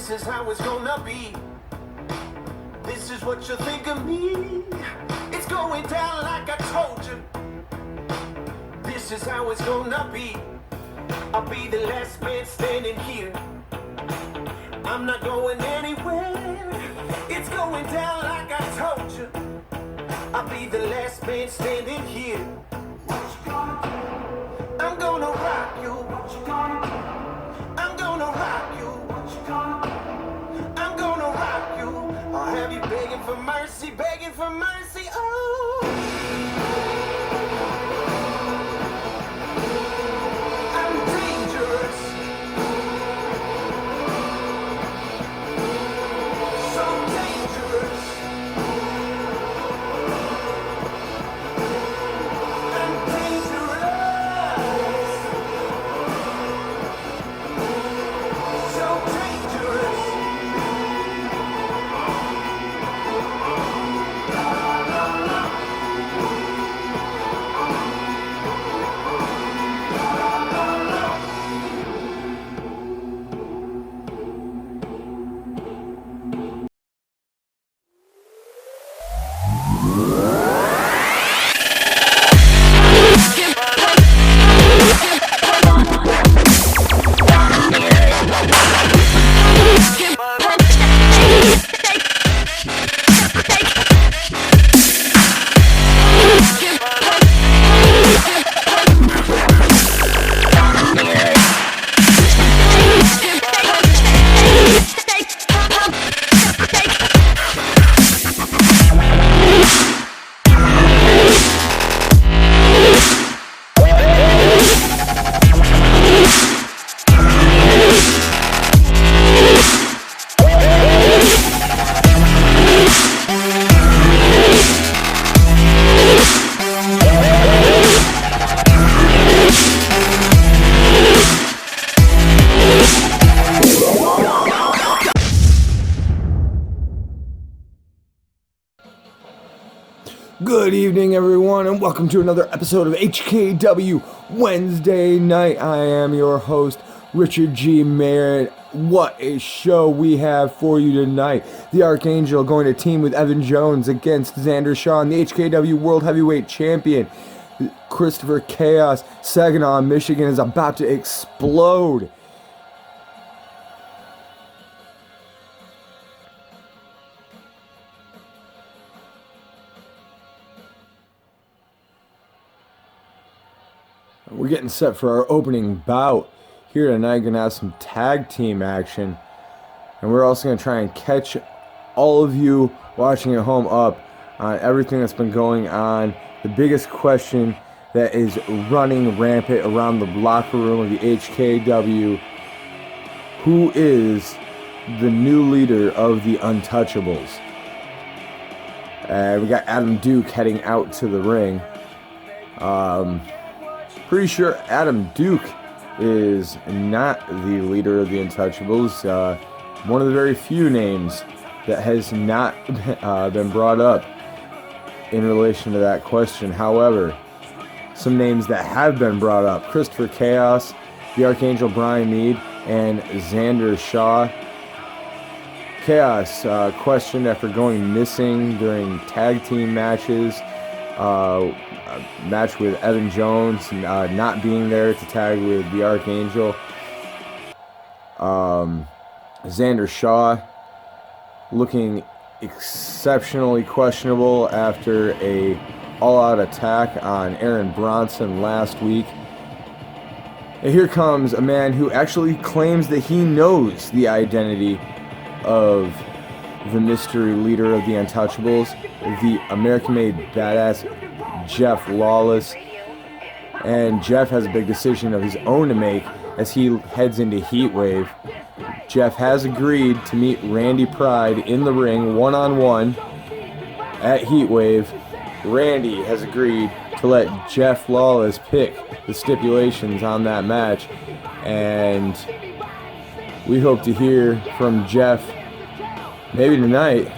This is how it's gonna be. This is what you think of me. It's going down like I told you. This is how it's gonna be. I'll be the last man standing here. I'm not going anywhere. It's going down like I told you. I'll be the last man standing here. What you gonna do? I'm gonna rock you. What you gonna do? I'm gonna rock you. What you gonna do? I'm gonna rock you. I'll have you begging for mercy, begging for mercy. Oh, I'm dangerous. So dangerous. I'm dangerous. So dangerous. Good evening, everyone, and welcome to another episode of HKW Wednesday Night. I am your host, Richard G. Merritt. What a show we have for you tonight. The Archangel going to team with Evan Jones against Xander Shaw, and the HKW World Heavyweight Champion, Christopher Chaos. Saginaw, Michigan is about to explode. We're getting set for our opening bout here tonight. Gonna have some tag team action, and we're also gonna try and catch all of you watching at home up on everything that's been going on. The biggest question that is running rampant around the locker room of the HKW: who is the new leader of the Untouchables? We got Adam Duke heading out to the ring. Pretty sure Adam Duke is not the leader of the Untouchables. One of the very few names that has not been brought up in relation to that question. However, some names that have been brought up: Christopher Chaos, the Archangel Devyn Mead, and Xander Shaw. Chaos questioned after going missing during tag team matches. Match with Evan Jones, not being there to tag with the Archangel. Xander Shaw looking exceptionally questionable after a all-out attack on Aaron Bronson last week. And here comes a man who actually claims that he knows the identity of the mystery leader of the Untouchables, the American-made badass Jeff Lawless. And Jeff has a big decision of his own to make as he heads into Heatwave. Jeff has agreed to meet Randy Pride in the ring one-on-one at Heatwave. Randy has agreed to let Jeff Lawless pick the stipulations on that match, and we hope to hear from Jeff maybe tonight,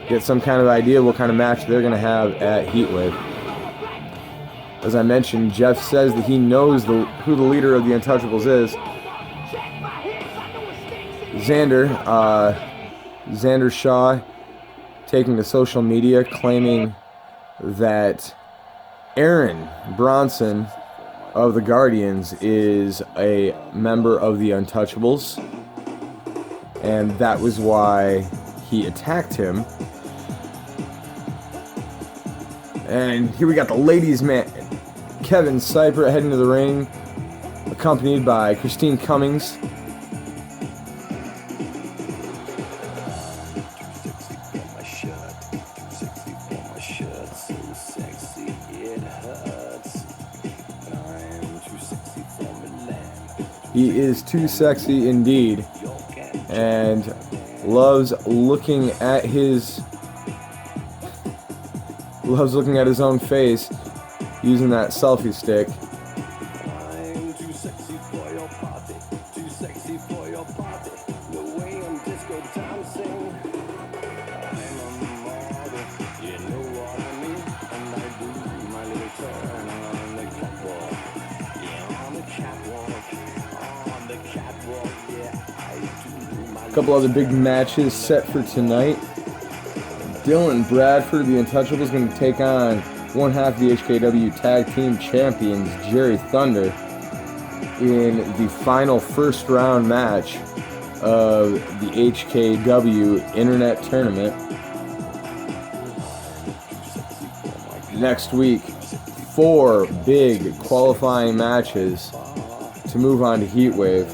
get some kind of idea what kind of match they're going to have at Heatwave. As I mentioned, Jeff says that he knows who the leader of the Untouchables is. Xander Shaw taking to social media claiming that Aaron Bronson of the Guardians is a member of the Untouchables, and that was why he attacked him. And here we got the ladies' man, Kevin Cypher, heading to the ring, accompanied by Christine Cummings. He is too sexy indeed, and loves looking at his own face using that selfie stick. I'm too sexy for your party, too sexy for your party. The way I'm disco dancing, I'm a model, you know what I mean? And I do my little turn on the catwalk, yeah, on the catwalk, yeah, I do my A couple other big matches set for tonight. Dylan Bradford, the Untouchables, is going to take on one half of the HKW Tag Team Champions, Jerry Thunder, in the final first round match of the HKW Internet Tournament. Next week, 4 big qualifying matches to move on to Heatwave.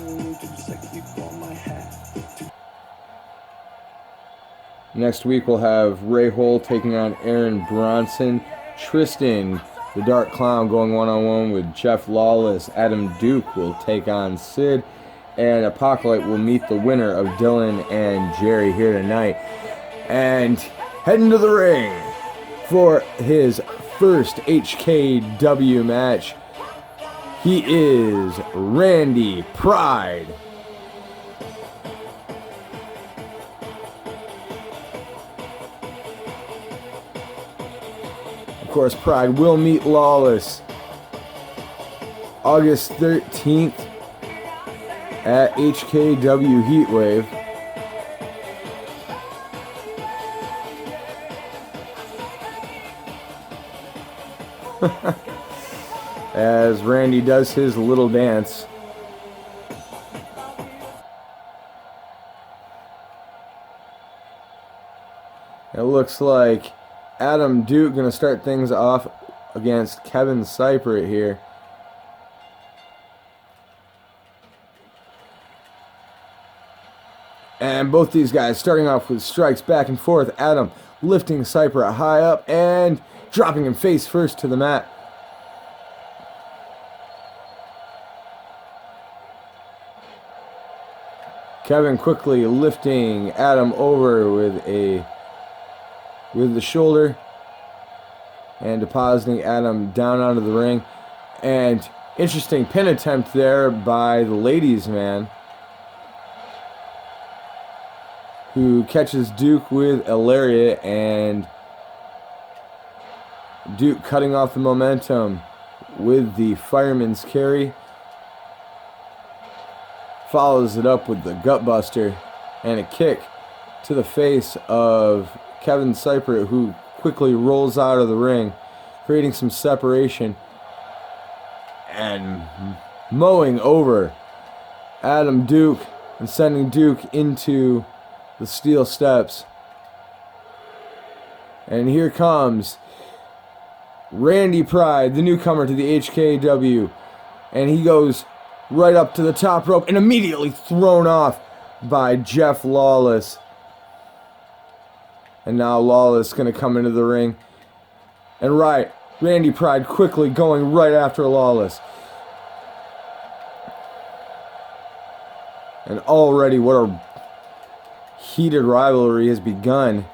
Next week we'll have Ray Hole taking on Aaron Bronson, Tristan, the Dark Clown, going one-on-one with Jeff Lawless, Adam Duke will take on Sid, and Apocalypse will meet the winner of Dylan and Jerry here tonight. And heading to the ring for his first HKW match, he is Randy Pride. Of course, Pride will meet Lawless August 13th at HKW Heatwave. As Randy does his little dance. It looks like Adam Duke going to start things off against Kevin Cypher here. And both these guys starting off with strikes back and forth. Adam lifting Cypher high up and dropping him face first to the mat. Kevin quickly lifting Adam over with the shoulder and depositing Adam down onto the ring. And interesting pin attempt there by the ladies' man, who catches Duke with a lariat, and Duke cutting off the momentum with the fireman's carry. Follows it up with the gutbuster and a kick to the face of Kevin Cypher, who quickly rolls out of the ring, creating some separation and mowing over Adam Duke and sending Duke into the steel steps. And here comes Randy Pride, the newcomer to the HKW, and he goes right up to the top rope and immediately thrown off by Jeff Lawless. And now Lawless is going to come into the ring. And Randy Pride quickly going right after Lawless. And already what a heated rivalry has begun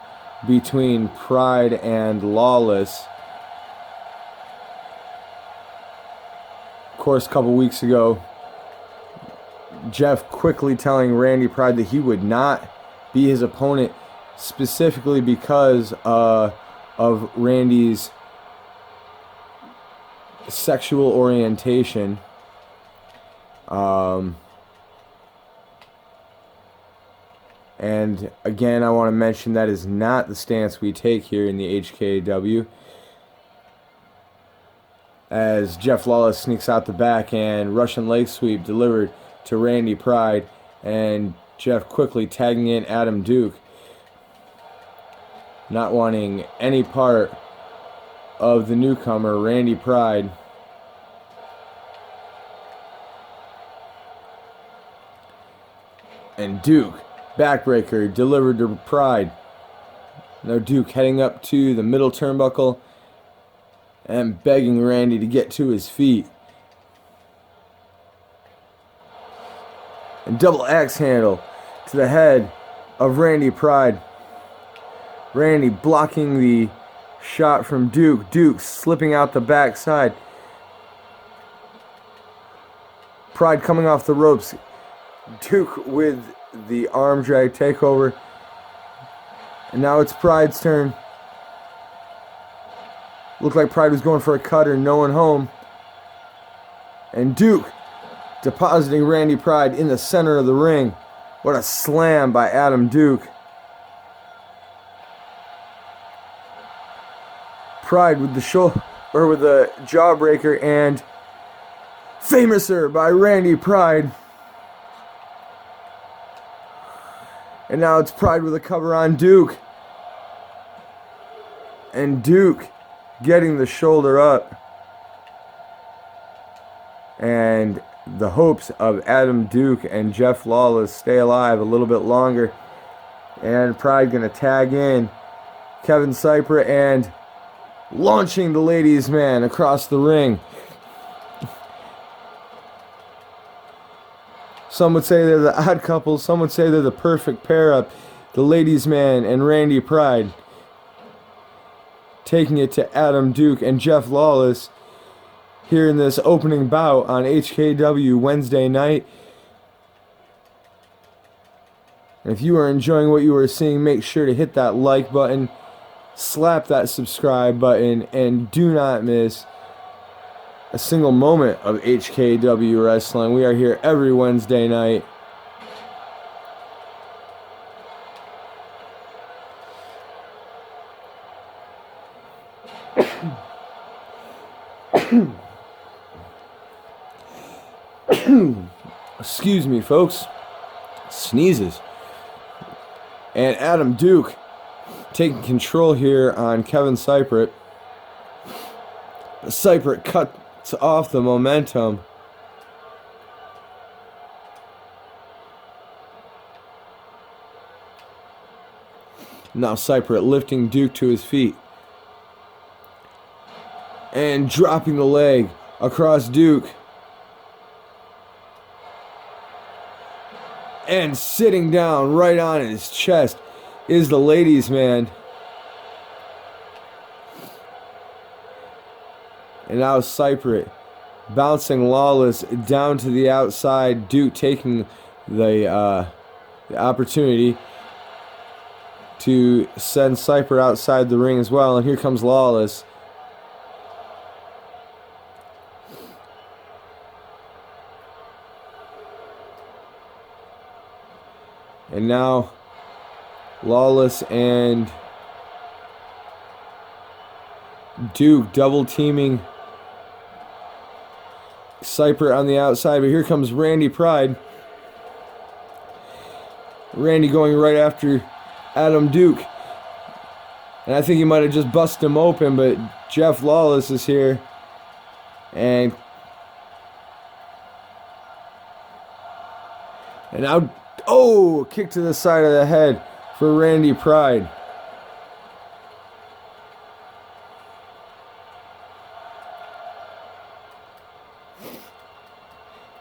between Pride and Lawless. Of course, a couple weeks ago, Jeff quickly telling Randy Pride that he would not be his opponent, specifically because of Randy's sexual orientation. And again, I want to mention that is not the stance we take here in the HKW. As Jeff Lawless sneaks out the back and Russian leg sweep delivered to Randy Pride, and Jeff quickly tagging in Adam Duke, not wanting any part of the newcomer Randy Pride. And Duke, backbreaker delivered to Pride. Now Duke heading up to the middle turnbuckle and begging Randy to get to his feet. And double axe handle to the head of Randy Pride. Randy blocking the shot from Duke. Duke slipping out the backside. Pride coming off the ropes. Duke with the arm drag takeover. And now it's Pride's turn. Looked like Pride was going for a cutter, no one home. And Duke depositing Randy Pride in the center of the ring. What a slam by Adam Duke. Pride with the shoulder, or with the jawbreaker, and Famouser by Randy Pride. And now it's Pride with a cover on Duke. And Duke getting the shoulder up. And the hopes of Adam Duke and Jeff Lawless stay alive a little bit longer. And Pride going to tag in Kevin Cypher and launching the ladies' man across the ring. Some would say they're the odd couple. Some would say they're the perfect pair-up. The ladies' man and Randy Pride taking it to Adam Duke and Jeff Lawless here in this opening bout on HKW Wednesday night. And if you are enjoying what you are seeing, make sure to hit that like button, slap that subscribe button, and do not miss a single moment of HKW wrestling. We are here every Wednesday night. Excuse me, folks. Sneezes. And Adam Duke taking control here on Kevin Cypher. Cypher cuts off the momentum. Now Cypher lifting Duke to his feet. And dropping the leg across Duke. And sitting down right on his chest is the ladies' man. And now Cypher bouncing Lawless down to the outside. Duke taking the opportunity to send Cypher outside the ring as well. And here comes Lawless. And now Lawless and Duke double teaming Cypher on the outside. But here comes Randy Pride. Randy going right after Adam Duke. And I think he might have just busted him open, but Jeff Lawless is here. And now, oh, kick to the side of the head for Randy Pride.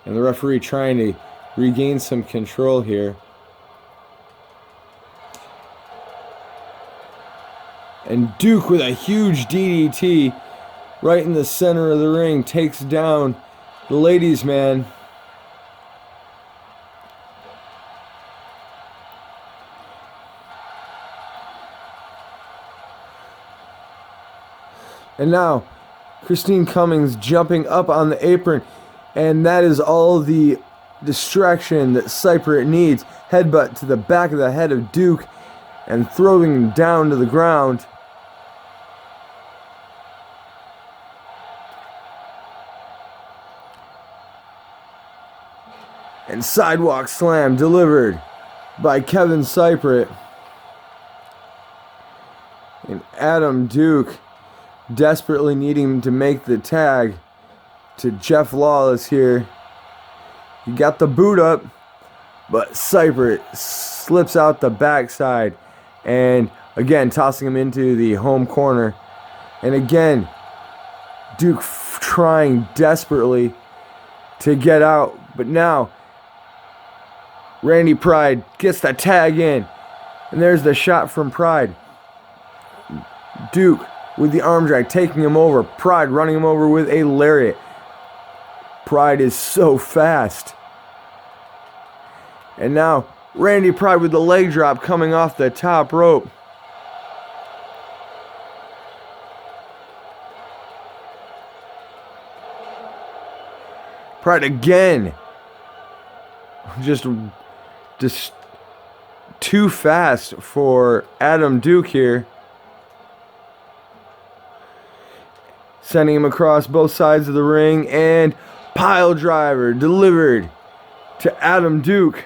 And the referee trying to regain some control here. And Duke with a huge DDT right in the center of the ring takes down the ladies' man. And now Christine Cummings jumping up on the apron. And that is all the distraction that Cypher needs. Headbutt to the back of the head of Duke and throwing him down to the ground. And sidewalk slam delivered by Kevin Cypher. And Adam Duke desperately needing to make the tag to Jeff Lawless here. He got the boot up, but Cypher slips out the backside. And again, tossing him into the home corner. And again, Duke trying desperately to get out. But now, Randy Pride gets the tag in. And there's the shot from Pride. Duke with the arm drag, taking him over. Pride running him over with a lariat. Pride is so fast. And now, Randy Pride with the leg drop coming off the top rope. Pride again. Just too fast for Adam Duke here. Sending him across both sides of the ring, and pile driver delivered to Adam Duke.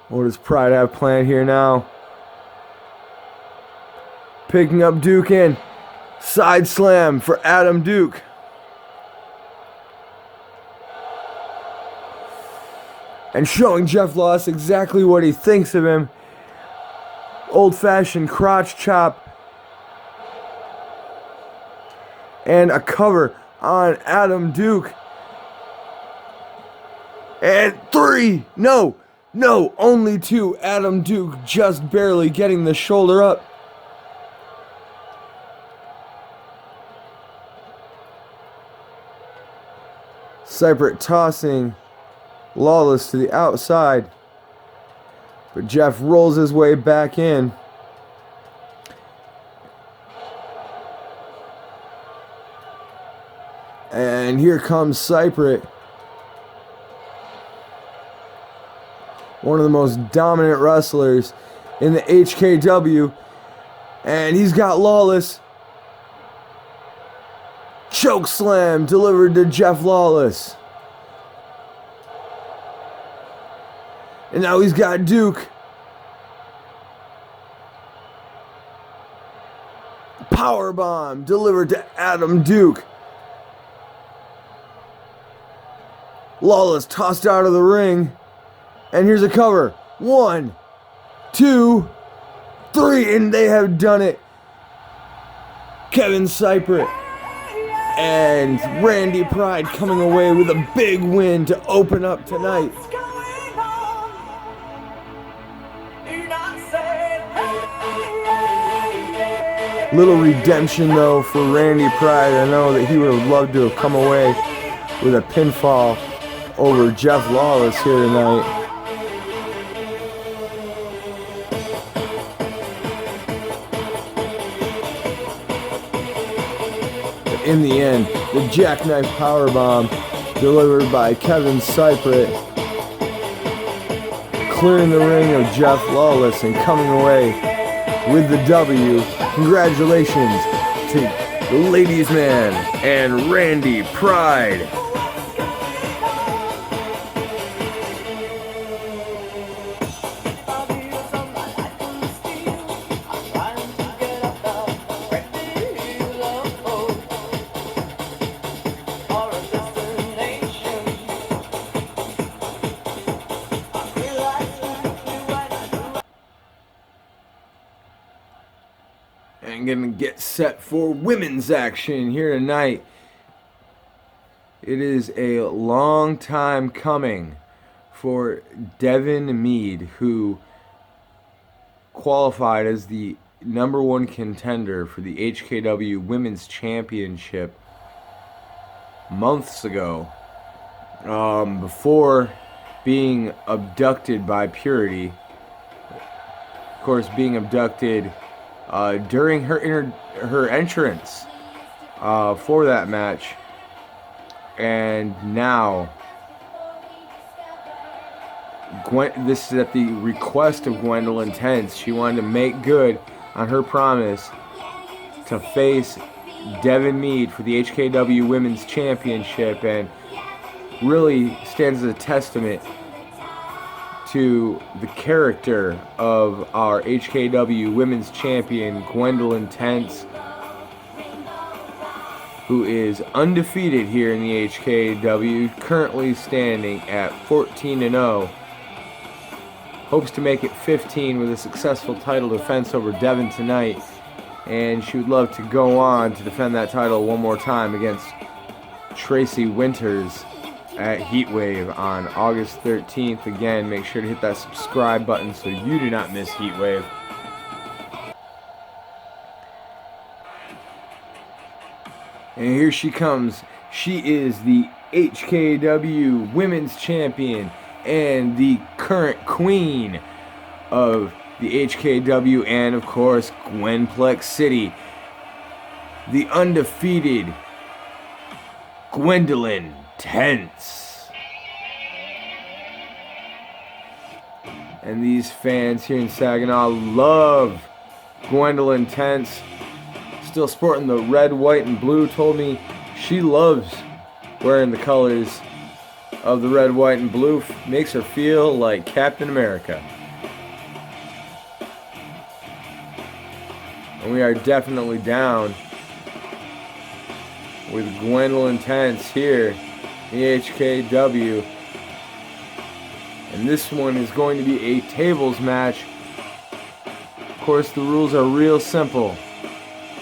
What does Pride have planned here now? Picking up Duke in. Side slam for Adam Duke. And showing Jeff Lawless exactly what he thinks of him. Old-fashioned crotch chop. And a cover on Adam Duke. And 3. No, only 2. Adam Duke just barely getting the shoulder up. Cypher tossing Lawless to the outside. But Jeff rolls his way back in. And here comes Cypher. One of the most dominant wrestlers in the HKW. And he's got Lawless. Choke slam delivered to Jeff Lawless. And now he's got Duke. Powerbomb delivered to Adam Duke. Lawless tossed out of the ring. And here's a cover. 1, 2, 3. And they have done it. Kevin Cypher and Randy Pride coming away with a big win to open up tonight. Little redemption though for Randy Pride. I know that he would have loved to have come away with a pinfall over Jeff Lawless here tonight. But in the end, the jackknife powerbomb delivered by Kevin Cypher, clearing the ring of Jeff Lawless and coming away with the W. Congratulations to the Ladies Man and Randy Pride. And gonna get set for women's action here tonight. It is a long time coming for Devyn Mead, who qualified as the #1 contender for the HKW Womens Championship months ago, before being abducted by Purity. Of course, being abducted during her entrance for that match. And now, this is at the request of Gwen Tense. She wanted to make good on her promise to face Devyn Mead for the HKW Women's Championship, and really stands as a testament to the character of our HKW Women's Champion, Gwen Tense, who is undefeated here in the HKW, currently standing at 14-0. Hopes to make it 15 with a successful title defense over Devyn tonight, and she would love to go on to defend that title one more time against Tracy Winters at Heatwave on August 13th. Again, make sure to hit that subscribe button so you do not miss Heatwave. And here she comes. She is the HKW Women's Champion and the current queen of the HKW, and of course Gwenplex City, the undefeated Gwen Tense. And these fans here in Saginaw love Gwen Tense. Still sporting the red, white, and blue. Told me she loves wearing the colors of the red, white, and blue. Makes her feel like Captain America. And we are definitely down with Gwen Tense here in the HKW. And this one is going to be a tables match. Of course, the rules are real simple.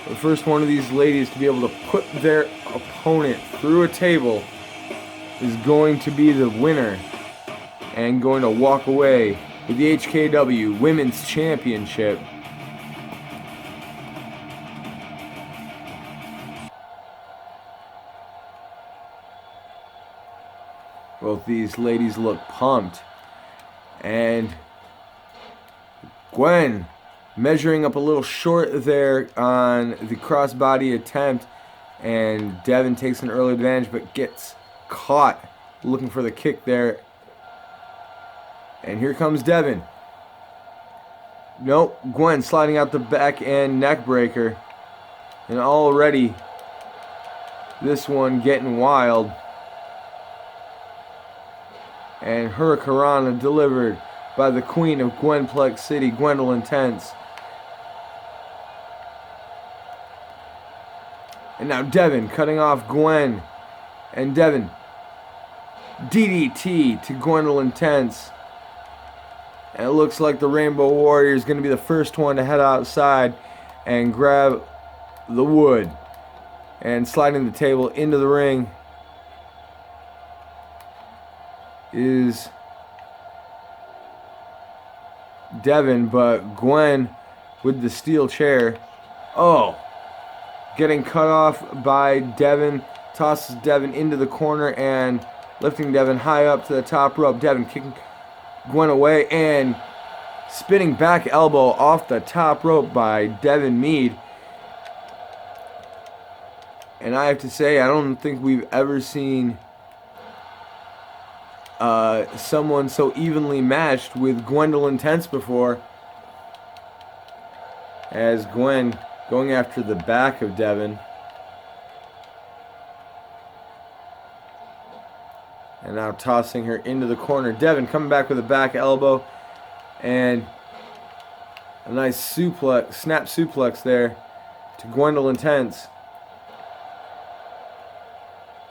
The first one of these ladies to be able to put their opponent through a table is going to be the winner and going to walk away with the HKW Women's Championship. Both these ladies look pumped, and Gwen measuring up a little short there on the crossbody attempt, and Devyn takes an early advantage but gets caught looking for the kick there. And here comes Devyn. Nope, Gwen sliding out the back end neck breaker, and already this one getting wild. And Hurricanrana delivered by the queen of Gwenplex City, Gwen Tense. And now Devyn cutting off Gwen. And Devyn, DDT to Gwen Tense. And it looks like the Rainbow Warrior is going to be the first one to head outside and grab the wood. And sliding the table into the ring is Devyn, but Gwen with the steel chair. Oh, getting cut off by Devyn, tosses Devyn into the corner and lifting Devyn high up to the top rope. Devyn kicking Gwen away and spinning back elbow off the top rope by Devyn Mead. And I have to say, I don't think we've ever seen someone so evenly matched with Gwen Tense before, as Gwen going after the back of Devyn. And now tossing her into the corner. Devyn coming back with a back elbow and a nice suplex, snap suplex there to Gwen Tense.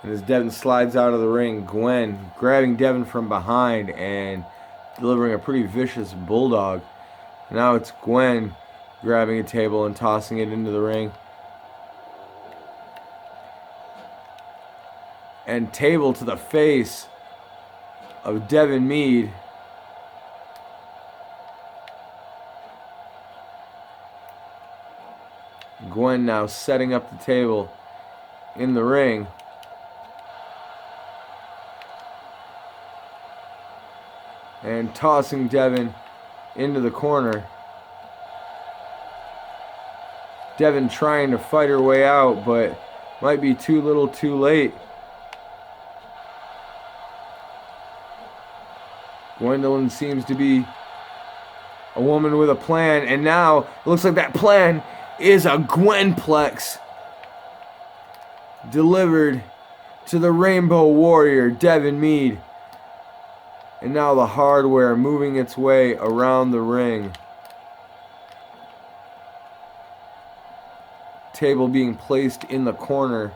And as Devyn slides out of the ring, Gwen grabbing Devyn from behind and delivering a pretty vicious bulldog. Now it's Gwen grabbing a table and tossing it into the ring. And table to the face of Devyn Mead. Gwen now setting up the table in the ring. And tossing Devyn into the corner. Devyn trying to fight her way out, but might be too little too late. Gwendolyn seems to be a woman with a plan, and now it looks like that plan is a Gwenplex delivered to the Rainbow Warrior, Devyn Mead. And now the hardware moving its way around the ring. Table being placed in the corner.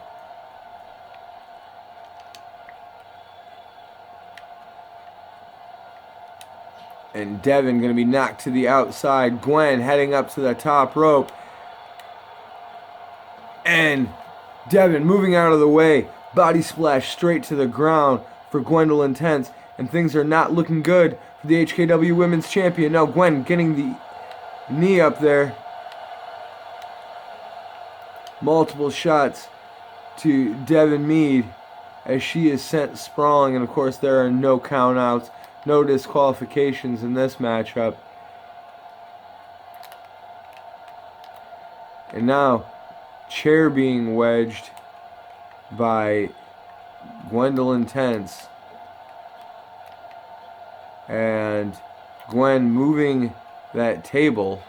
And Devyn going to be knocked to the outside. Gwen heading up to the top rope. And Devyn moving out of the way. Body splash straight to the ground for Gwen Tense. And things are not looking good for the HKW Women's Champion. Now Gwen getting the knee up there. Multiple shots to Devyn Mead as she is sent sprawling. And of course there are no countouts, no disqualifications in this matchup. And now chair being wedged by Gwen Tense. And Gwen moving that table.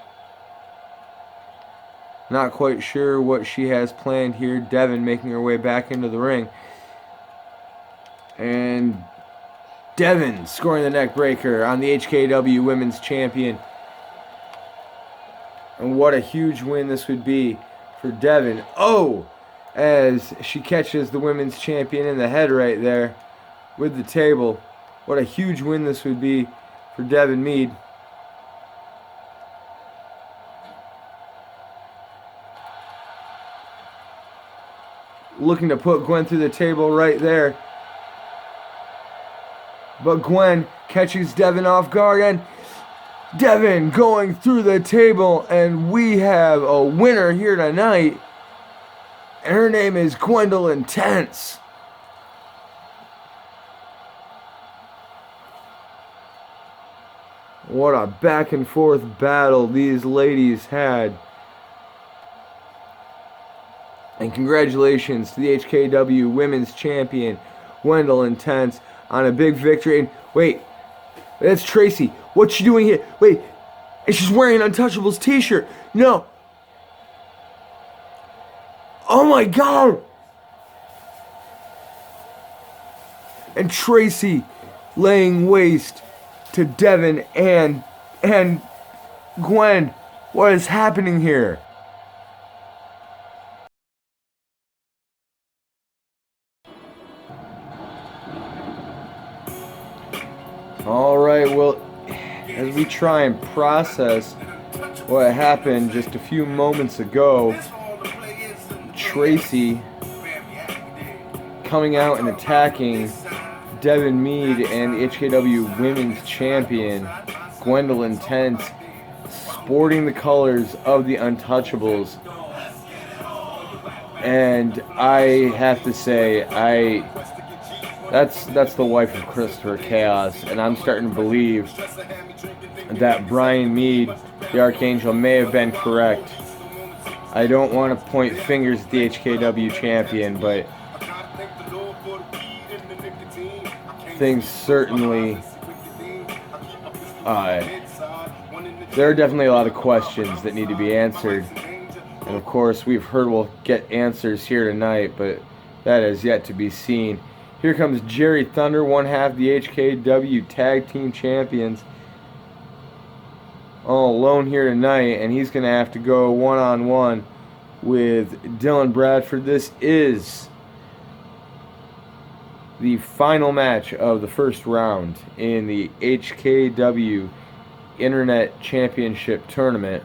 Not quite sure what she has planned here. Devyn making her way back into the ring. And Devyn scoring the neck breaker on the HKW Women's Champion. And what a huge win this would be for Devyn. Oh! As she catches the Women's Champion in the head right there with the table. What a huge win this would be for Devyn Mead. Looking to put Gwen through the table right there. But Gwen catches Devyn off guard, and Devyn going through the table, and we have a winner here tonight. And her name is Gwen Tense. What a back and forth battle these ladies had. And congratulations to the HKW Women's Champion, Gwen Tense, on a big victory. And wait, that's Tracy. What's she doing here? Wait, and she's wearing an Untouchables t-shirt. No. Oh my God. And Tracy laying waste to Devyn and Gwen. What is happening here? Alright, well, as we try and process what happened just a few moments ago, Tracy coming out and attacking Devyn Mead and the HKW Women's Champion, Gwen Tense, sporting the colors of the Untouchables. And I have to say, that's the wife of Chris Chaos, and I'm starting to believe that Brian Mead, the Archangel, may have been correct. I don't want to point fingers at the HKW champion, but things certainly, there are definitely a lot of questions that need to be answered. And of course, we've heard we'll get answers here tonight, but that is yet to be seen. Here comes Jerry Thunder, one half the HKW Tag Team Champions, all alone here tonight, and he's going to have to go one-on-one with Dylan Bradford. This is the final match of the first round in the HKW Internet Championship Tournament.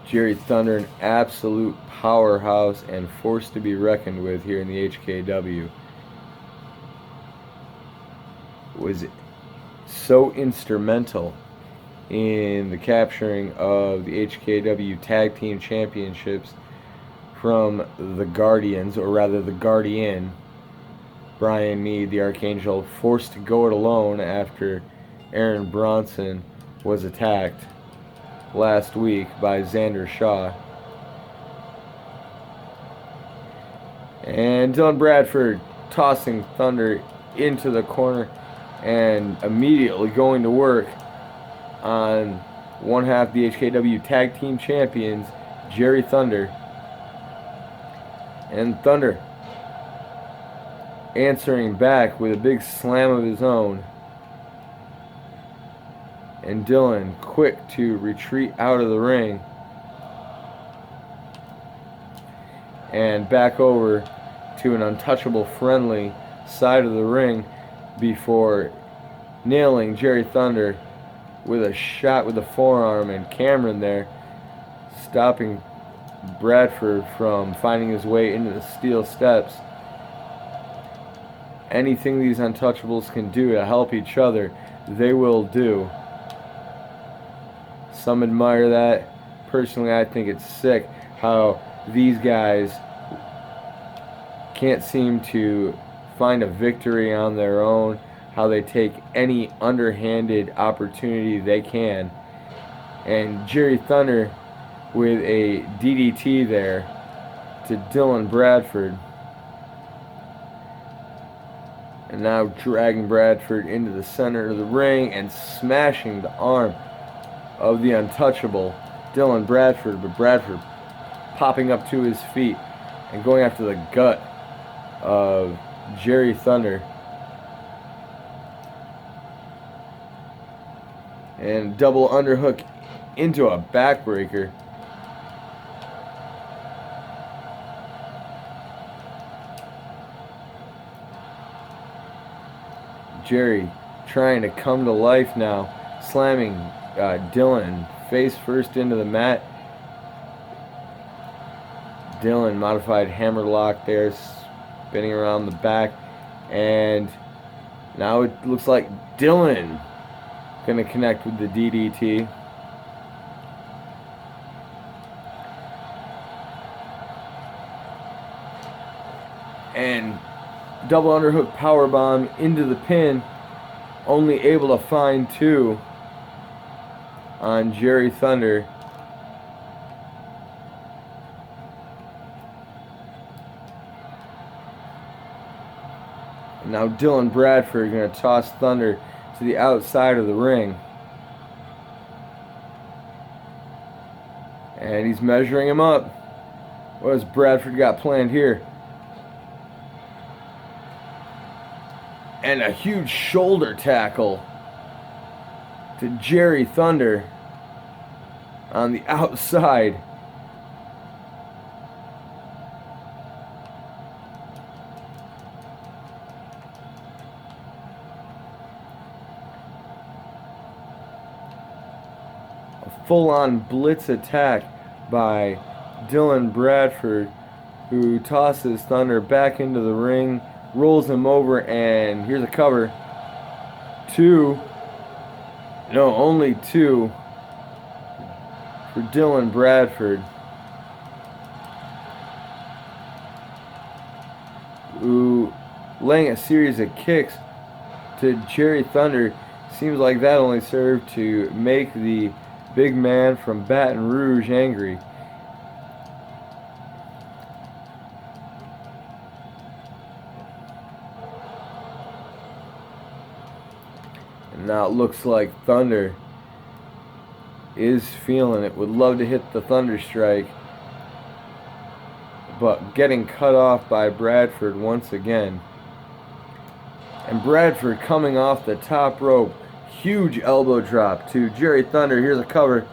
Jerry Thunder, an absolute powerhouse and force to be reckoned with here in the HKW, was so instrumental in the capturing of the HKW Tag Team Championships from the Guardians, or rather the Guardian, Devyn Mead, the Archangel, forced to go it alone after Aaron Bronson was attacked last week by Xander Shaw. And Dylan Bradford tossing Thunder into the corner and immediately going to work on one half the HKW Tag Team Champions, Jerry Thunder. And Thunder answering back with a big slam of his own. And Dylan quick to retreat out of the ring. And back over to an untouchable friendly side of the ring before nailing Jerry Thunder with a shot with the forearm, and Cameron there stopping Bradford from finding his way into the steel steps. Anything these untouchables can do to help each other, they will do. Some admire that. Personally, I think it's sick how these guys can't seem to find a victory on their own, how they take any underhanded opportunity they can. And Jerry Thunder with a DDT there to Dylan Bradford. And now dragging Bradford into the center of the ring and smashing the arm of the untouchable Dylan Bradford, but Bradford popping up to his feet and going after the gut of Jerry Thunder. And double underhook into a backbreaker. Jerry trying to come to life now, slamming Dylan face first into the mat. Dylan modified hammerlock there, spinning around the back, and now it looks like Dylan gonna connect with the DDT. And double underhook powerbomb into the pin, only able to find two on Jerry Thunder. And now Dylan Bradford going to toss Thunder to the outside of the ring. And he's measuring him up. What has Bradford got planned here? And a huge shoulder tackle to Jerry Thunder on the outside. A full-on blitz attack by Dylan Bradford, who tosses Thunder back into the ring, rolls him over, and here's a cover. Only two for Dylan Bradford, who laying a series of kicks to Jerry Thunder. Seems like that only served to make the big man from Baton Rouge angry. And now it looks like Thunder is feeling it. Would love to hit the Thunder Strike, but getting cut off by Bradford once again. And Bradford coming off the top rope. Huge elbow drop to Jerry Thunder. Here's a cover.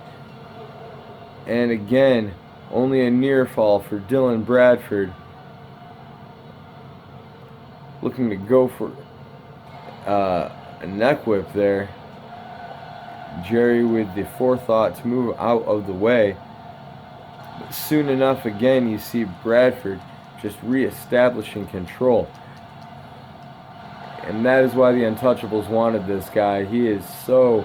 And again, only a near fall for Dylan Bradford. Looking to go for a neck whip there. Jerry with the forethought to move out of the way. But soon enough, again, you see Bradford just reestablishing control. And that is why the Untouchables wanted this guy. He is so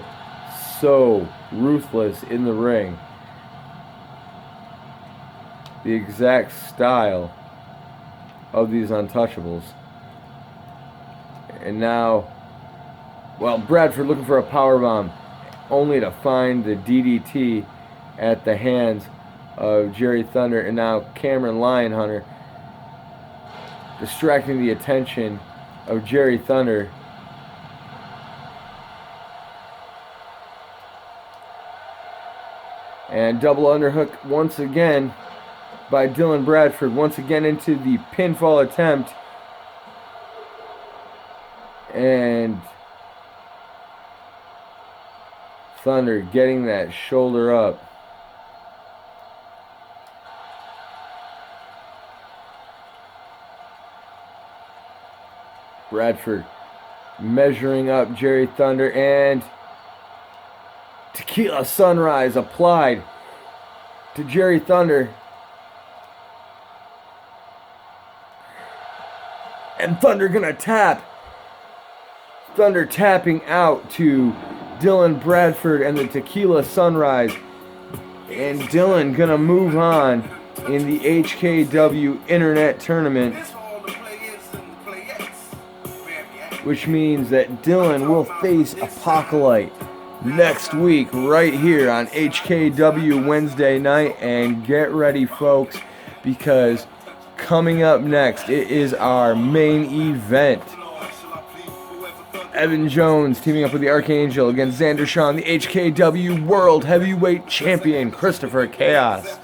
ruthless in the ring. the exact style of these Untouchables. And now, well, Bradford looking for a powerbomb, only to find the DDT at the hands of Jerry Thunder. And now Cameron Lionhunter distracting the attention of Jerry Thunder. And double underhook once again by Dylan Bradford, once again into the pinfall attempt. And Thunder getting that shoulder up. Bradford measuring up Jerry Thunder, and Tequila Sunrise applied to Jerry Thunder. And Thunder gonna tap. Thunder tapping out to Dylan Bradford and the Tequila Sunrise. And Dylan gonna move on in the HKW Internet Tournament, which means that Dylan will face Apocalypse next week right here on HKW Wednesday night. And get ready, folks, because coming up next, it is our main event. Evan Jones teaming up with the Archangel against Xander Shaw and the HKW World Heavyweight Champion Christopher Chaos.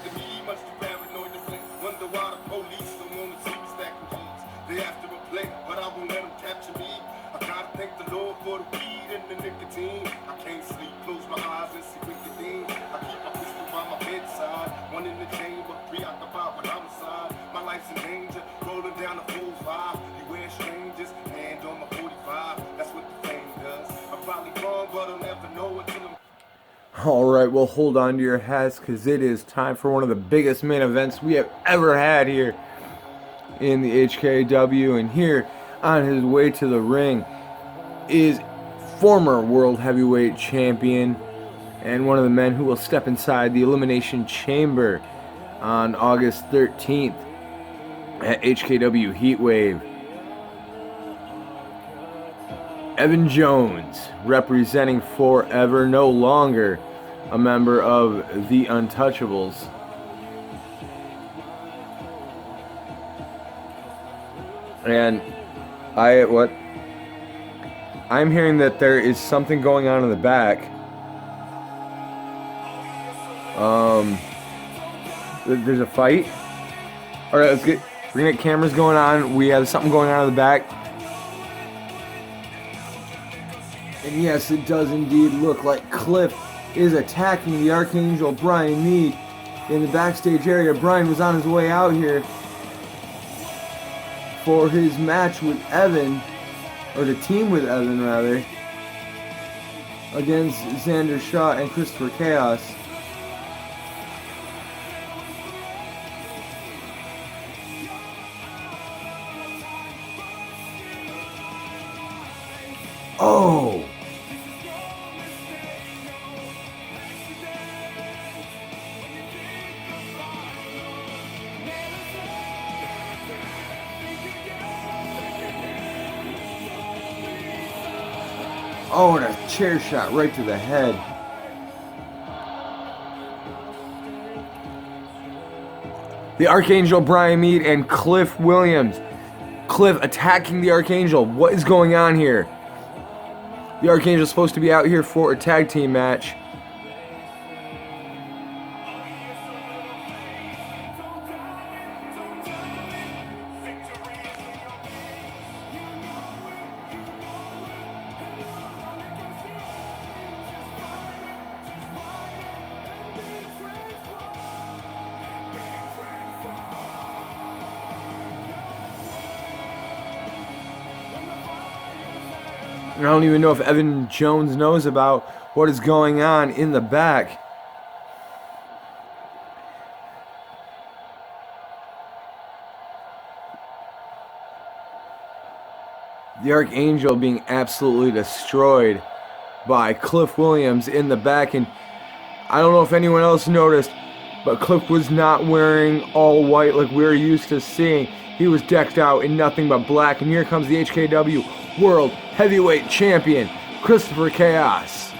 Alright, well, hold on to your hats, because it is time for one of the biggest main events we have ever had here in the HKW. And here on his way to the ring is former World Heavyweight Champion and one of the men who will step inside the Elimination Chamber on August 13th at HKW Heatwave. Evan Jones, representing Forever, no longer a member of the Untouchables. And I'm hearing that there is something going on in the back. There's a fight. All right, we're gonna get cameras going on. We have something going on in the back. And yes, it does indeed look like Cliff is attacking the Archangel, Brian Mead, in the backstage area. Brian was on his way out here for his match with Evan, or the team with Evan rather, against Xander Shaw and Christopher Chaos. Oh! Oh, and a chair shot right to the head. The Archangel, Brian Mead, and Cliff Williams. Cliff attacking the Archangel. What is going on here? The Archangel is supposed to be out here for a tag team match. I don't even know if Evan Jones knows about what is going on in the back. The Archangel being absolutely destroyed by Cliff Williams in the back. And I don't know if anyone else noticed, But Cliff was not wearing all white like we're used to seeing. He was decked out in nothing but black. And here comes the HKW World Heavyweight Champion, Christopher Chaos.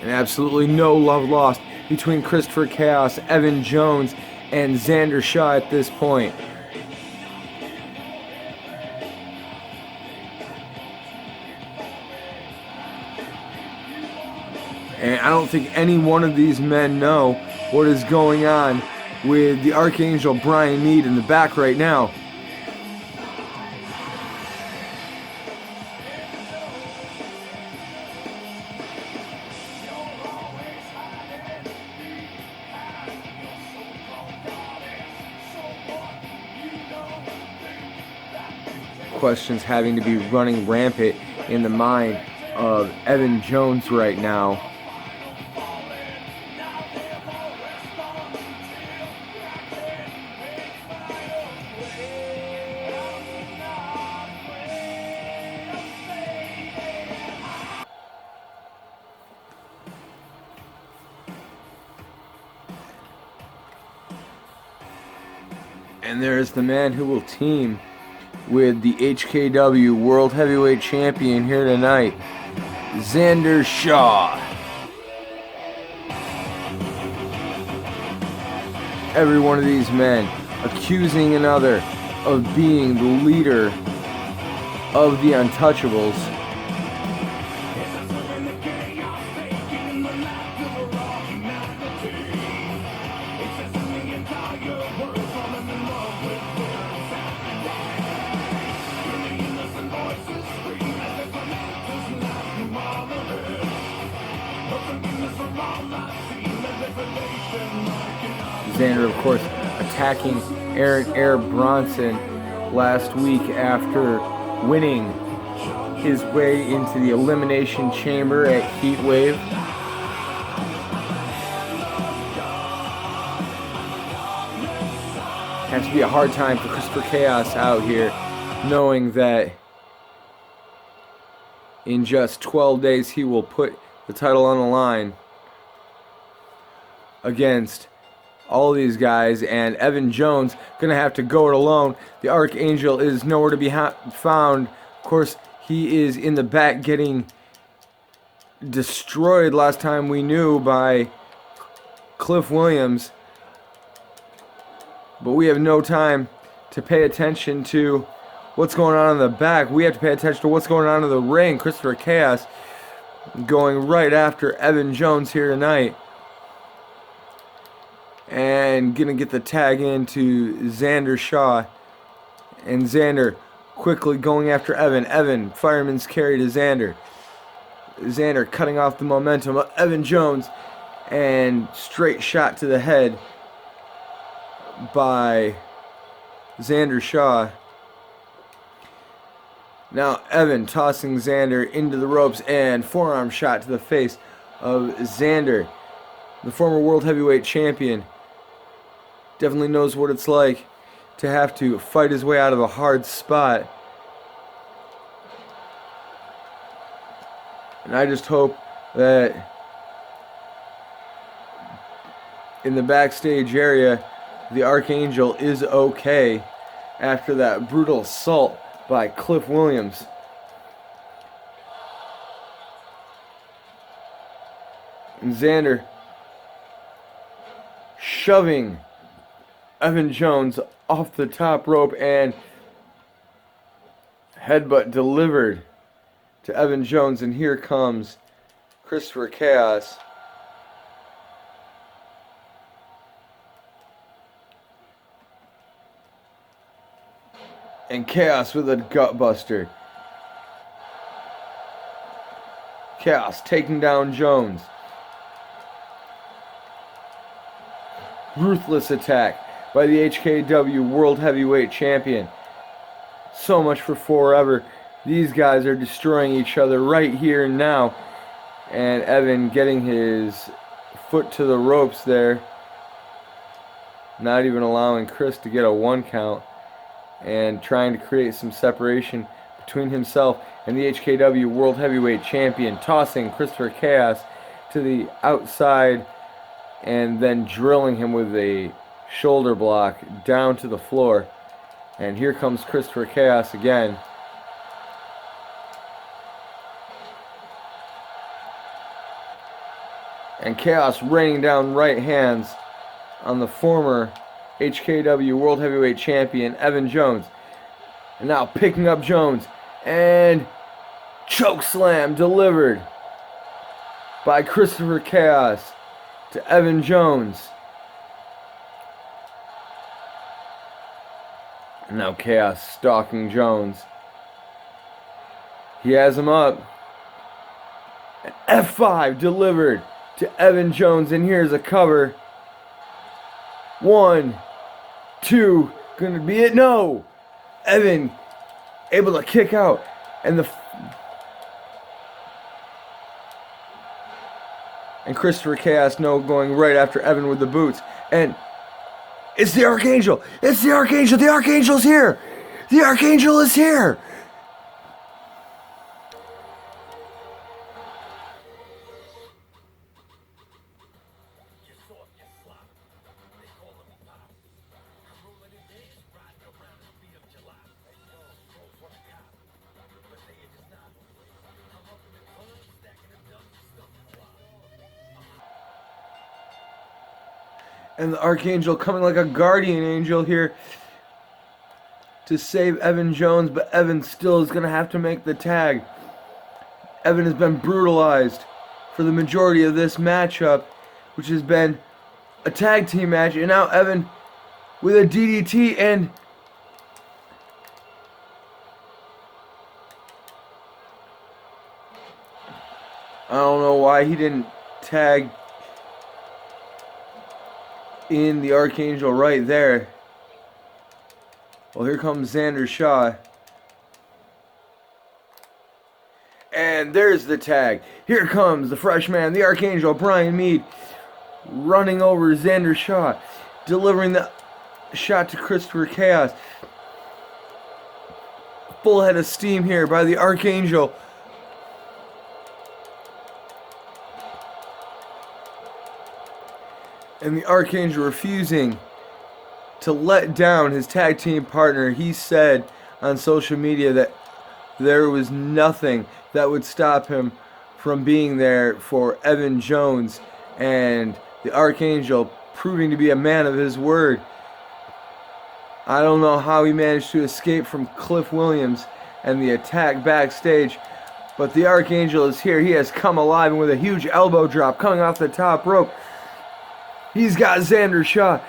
And absolutely no love lost between Christopher Chaos, Evan Jones, and Xander Shaw at this point. And I don't think any one of these men know what is going on with the Archangel Devyn Mead in the back right now. Questions having to be running rampant in the mind of Evan Jones right now. And there's the man who will team with the HKW World Heavyweight Champion here tonight, Xander Shaw. Every one of these men accusing another of being the leader of the Untouchables. Xander, of course, attacking Aaron Bronson last week after winning his way into the Elimination Chamber at Heatwave. Has to be a hard time for Christopher Chaos out here, knowing that in just 12 days he will put the title on the line against all these guys, and Evan Jones gonna have to go it alone. The Archangel is nowhere to be found. Of course, he is in the back getting destroyed last time we knew by Cliff Williams. But we have no time to pay attention to what's going on in the back. We have to pay attention to what's going on in the ring. Christopher Chaos going right after Evan Jones here tonight. And gonna get the tag into Xander Shaw. And Xander quickly going after Evan. Evan, fireman's carry to Xander. Xander cutting off the momentum of Evan Jones. And straight shot to the head by Xander Shaw. Now Evan tossing Xander into the ropes and forearm shot to the face of Xander. The former World Heavyweight Champion definitely knows what it's like to have to fight his way out of a hard spot. And I just hope that in the backstage area, the Archangel is okay after that brutal assault by Cliff Williams. And Xander shoving Evan Jones off the top rope, and headbutt delivered to Evan Jones, and here comes Christopher Chaos. And Chaos with a gutbuster. Chaos taking down Jones. Ruthless attack by the HKW World Heavyweight Champion. So much for forever. These guys are destroying each other right here and now. And Evan getting his foot to the ropes there. Not even allowing Chris to get a 1 count. and trying to create some separation between himself and the HKW World Heavyweight Champion, tossing Christopher Chaos to the outside and then drilling him with a shoulder block down to the floor. And here comes Christopher Chaos again. And Chaos raining down right hands on the former HKW World Heavyweight Champion, Evan Jones. And now picking up Jones. And choke slam delivered by Christopher Chaos to Evan Jones. And now Chaos stalking Jones. He has him up. An F5 delivered to Evan Jones, and here's a cover. 1, 2, gonna be it? No! Evan able to kick out, and Christopher Chaos going right after Evan with the boots, and it's the Archangel! It's the Archangel! The Archangel's here! The Archangel is here! And the Archangel coming like a guardian angel here to save Evan Jones, but Evan still is going to have to make the tag. Evan has been brutalized for the majority of this matchup, which has been a tag team match, and now Evan with a DDT, and I don't know why he didn't tag in the Archangel right there. Well, here comes Xander Shaw. And there's the tag. Here comes the freshman, the Archangel, Devyn Mead, running over Xander Shaw, delivering the shot to Christopher Chaos. Full head of steam here by the Archangel. And the Archangel refusing to let down his tag team partner. He said on social media that there was nothing that would stop him from being there for Evan Jones, and the Archangel proving to be a man of his word. I don't know how he managed to escape from Cliff Williams and the attack backstage, but the Archangel is here. He has come alive, and with a huge elbow drop coming off the top rope, he's got Xander Shaw.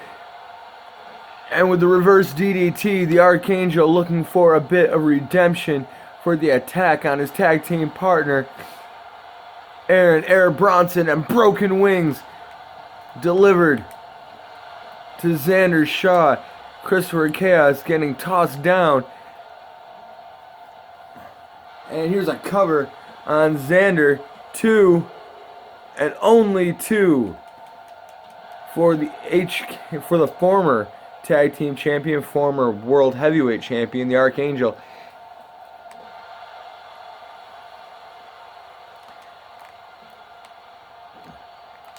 And with the reverse DDT, the Archangel looking for a bit of redemption for the attack on his tag team partner, Aaron Bronson, and broken wings delivered to Xander Shaw. Christopher Chaos getting tossed down. And here's a cover on Xander. 2 and only 2 for the former tag team champion, former world heavyweight champion, the Archangel.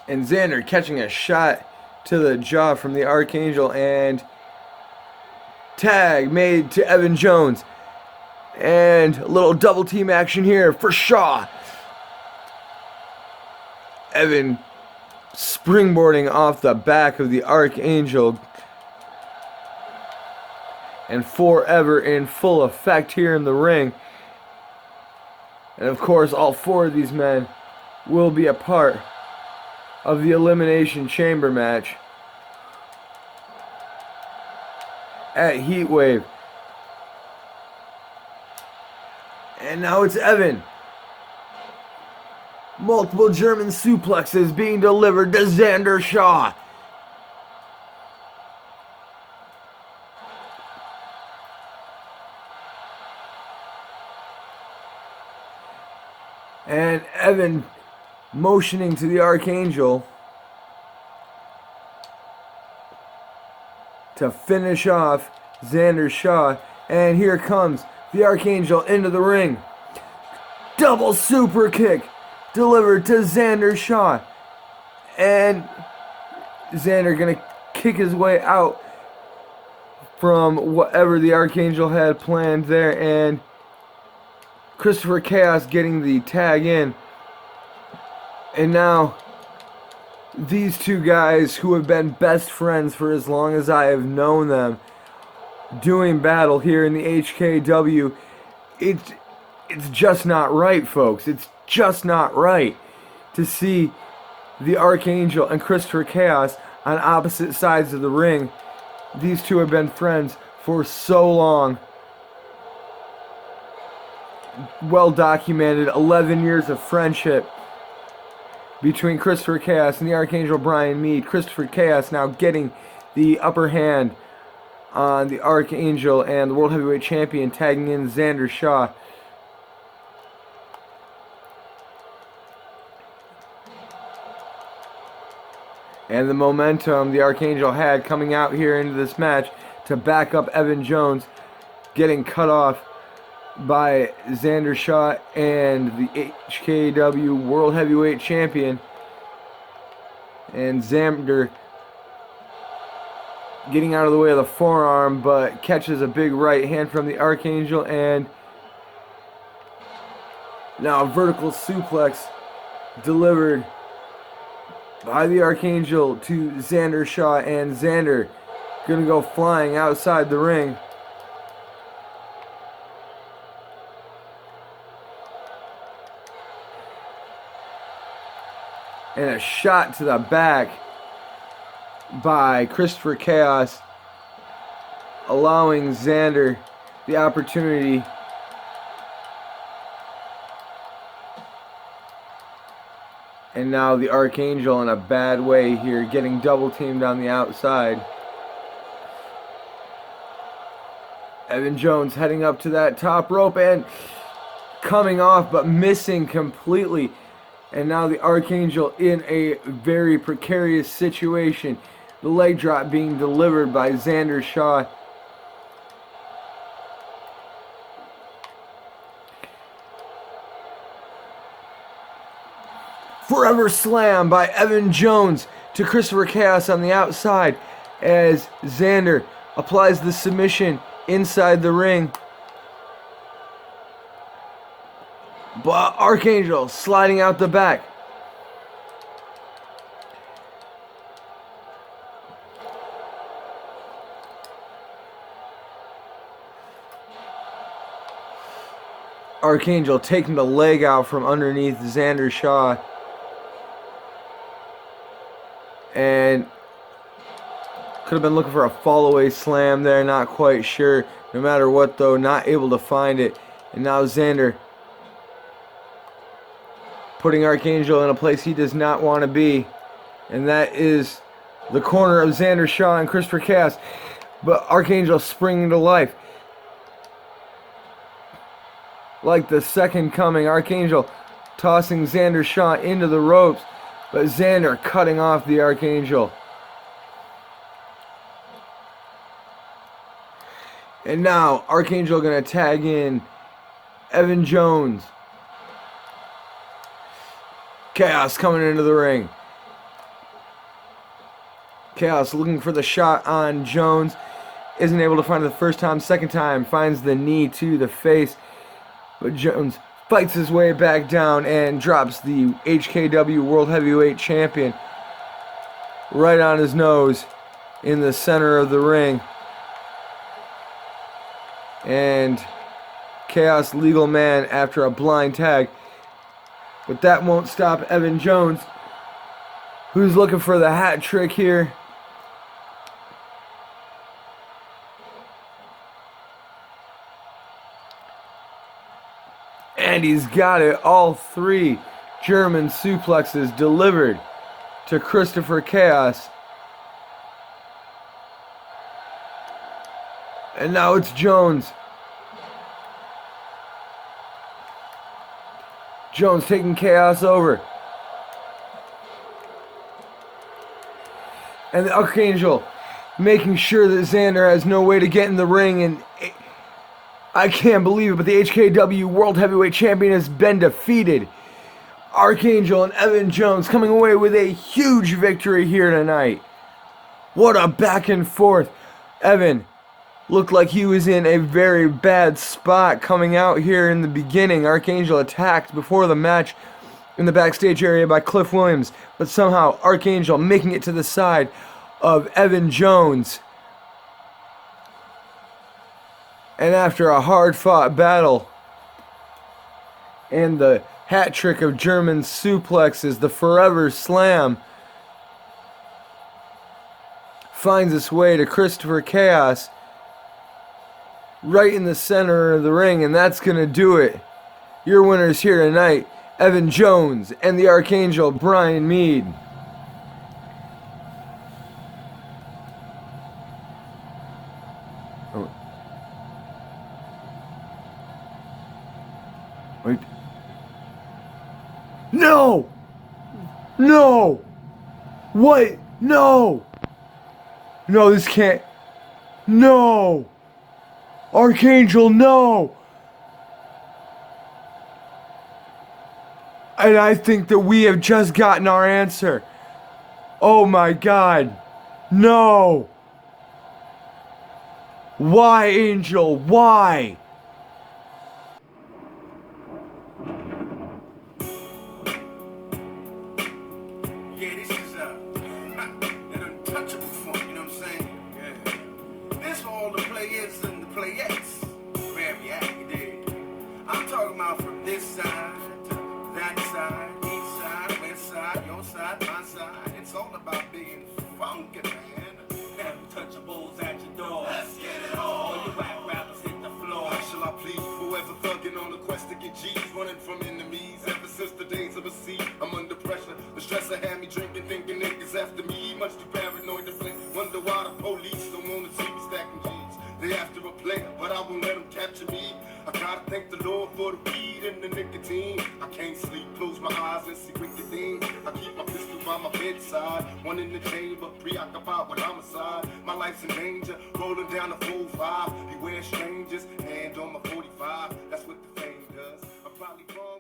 And Xander catching a shot to the jaw from the Archangel, and tag made to Evan Jones. And a little double team action here for Shaw. Evan springboarding off the back of the Archangel. And forever in full effect here in the ring. And of course, all 4 of these men will be a part of the Elimination Chamber match at Heatwave. And now it's Evan. Multiple German suplexes being delivered to Xander Shaw. And Evan motioning to the Archangel to finish off Xander Shaw. And here comes the Archangel into the ring. Double super kick delivered to Xander Shaw. And Xander gonna kick his way out from whatever the Archangel had planned there. And Christopher Chaos getting the tag in. And now these two guys who have been best friends for as long as I have known them doing battle here in the HKW. It's just not right, folks. It's just not right to see the Archangel and Christopher Chaos on opposite sides of the ring. These two have been friends for so long. Well documented, 11 years of friendship between Christopher Chaos and the Archangel Devyn Mead. Christopher Chaos now getting the upper hand on the Archangel, and the World Heavyweight Champion tagging in Xander Shaw. And the momentum the Archangel had coming out here into this match to back up Evan Jones, getting cut off by Xander Shaw and the HKW World Heavyweight Champion. And Xander getting out of the way of the forearm, but catches a big right hand from the Archangel. And now a vertical suplex delivered by the Archangel to Xander Shaw. And Xander gonna go flying outside the ring. And a shot to the back by Christopher Chaos, allowing Xander the opportunity and now the Archangel in a bad way here, getting double teamed on the outside. Evan Jones heading up to that top rope and coming off but missing completely. And now the Archangel in a very precarious situation. The leg drop being delivered by Xander Shaw. Forever slam by Evan Jones to Christopher Chaos on the outside as Xander applies the submission inside the ring. But Archangel sliding out the back. Archangel taking the leg out from underneath Xander Shaw. And could have been looking for a fall-away slam there, not quite sure. No matter what though, not able to find it. And now Xander putting Archangel in a place he does not want to be. And that is the corner of Xander Shaw and Christopher Chaos. But Archangel springing to life. Like the second coming, Archangel tossing Xander Shaw into the ropes. But Xander cutting off the Archangel. And now Archangel going to tag in Evan Jones. Chaos coming into the ring. Chaos looking for the shot on Jones. Isn't able to find it the first time. Second time finds the knee to the face. But Jones fights his way back down and drops the HKW World Heavyweight Champion right on his nose in the center of the ring. And Chaos legal man after a blind tag. But that won't stop Evan Jones, who's looking for the hat trick here. And he's got it. All three German suplexes delivered to Christopher Chaos. And now it's Jones. Jones taking Chaos over. And the Archangel making sure that Xander has no way to get in the ring, and I can't believe it, but the HKW World Heavyweight Champion has been defeated. Archangel and Evan Jones coming away with a huge victory here tonight. What a back and forth. Evan looked like he was in a very bad spot coming out here in the beginning. Archangel attacked before the match in the backstage area by Cliff Williams, but somehow Archangel making it to the side of Evan Jones. And after a hard-fought battle and the hat trick of German suplexes, the Forever Slam finds its way to Christopher Chaos right in the center of the ring, and that's going to do it. Your winners here tonight, Evan Jones and the Archangel, Devyn Mead. Wait. No! No! What? No! No, this can't. No! Archangel, no! And I think that we have just gotten our answer. Oh my God. No! Why, Angel? Why? Yeah, this is an untouchable form, you know what I'm saying? Yeah. This for all the players and the playettes. Wherever you at, you dig. I'm talking about from this side to that side, east side, west side, your side, my side. It's all about being funky, man. Untouchables at your door. Let's get it on. All your whack rappers hit the floor. How shall I plead? Forever thugging on a quest to get G's, running from enemies. Ever since the days of a sea, I'm under pressure. The stressor had me drinking, thinking niggas after me. Much too paranoid to blink. Wonder why the police don't want to see me stacking G's. They after a player, but I won't let them capture me. I gotta thank the Lord for the weed and the nicotine. I can't sleep, close my eyes and see wicked things. I keep my pistol by my bedside, one in the chamber, preoccupied with homicide. My life's in danger, rolling down the 4-5. Beware strangers, hand on my 45. That's what the fame does. I'm probably wrong.